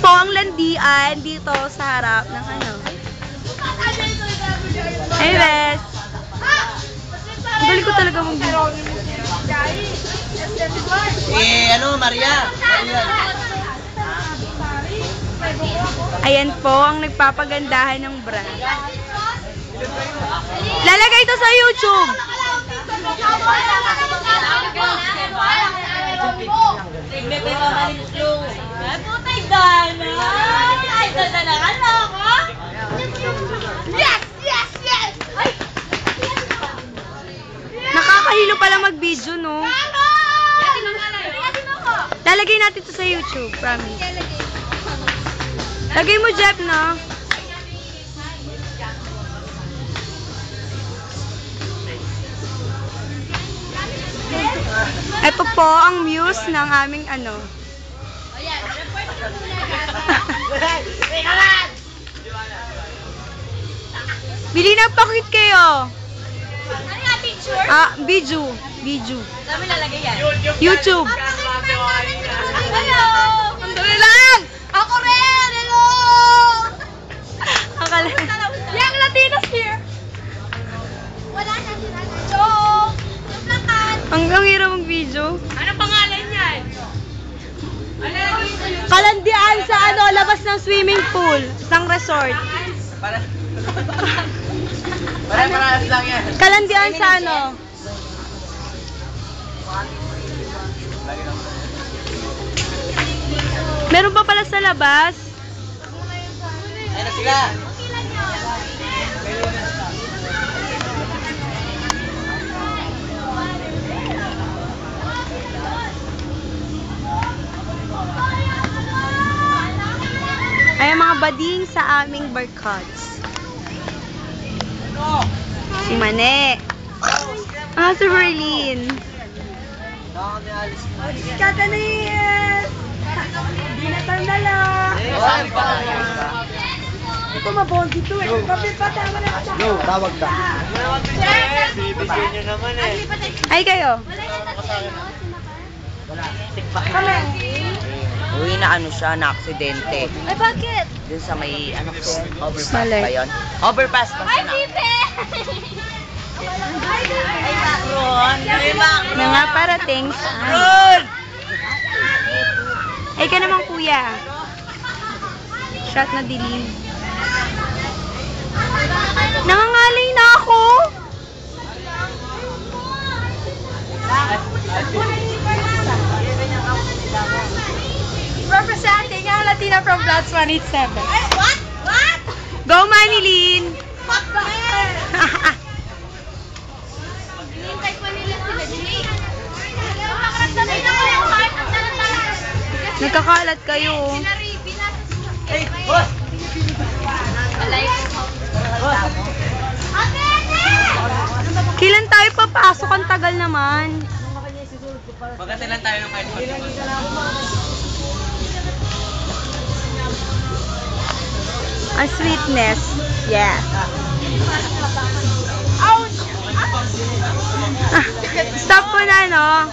po ang landian dito sa harap ng ano. Hey, Bes. Balik ko talaga mong video. Maria? Ayan po ang nagpapagandahan ng brand. Lalagay ito sa YouTube. Nakakahilo pala mag-video, no? Lalagay natin ito sa YouTube, promise. Lagay mo, Jeff, no? Ito po ang muse ng aming ano. Bili na pakit kayo. Ano nga, picture? Video. Saan mo lalagay yan? YouTube. Hello! Sandali lang! Ako rin! Hello! Akala. Young Latinos here! Wala na sila. Joke! Yung plakat! Hanggang hirap mag-video. Ano pangalan yan? Kalandian sa ano, labas ng swimming pool. Isang resort. Parehas lang yan. Kalandian sa ano. Meron pa pala sa labas. Ayun na sila. Ay, mga bading sa aming barkads. Si Mane. Si Berlin. Katanis! Binatan na lang. Ito mabondi to eh. Kapit pa, tama na siya. No, tawag ka. Bibigyan nyo naman eh. Ay, kayo. Kami. Uy, na ano siya, na aksidente. Ay, bakit? Dun sa may, ano po, overpass Malay. ba yun? Overpass pa Ay, siya na. Pipe! Mga parating sa... Ay, ka naman, kuya. Shot na dilim. Nangangalay na ako. Representing ang Latina from Bloods 187. What? What? Go, Manilyn! Fuck the hair! Hinintay pa nila sila, Jay. Makarasanay na ko yung heart. Ang talang-talang. Nagkakalat kayo. Sila Riby na. Hey, boss! Kailan tayo papasok? Ang tagal naman. Magkasilan tayo ng kahit Ang sweetness. Yeah. Stop ko na, no?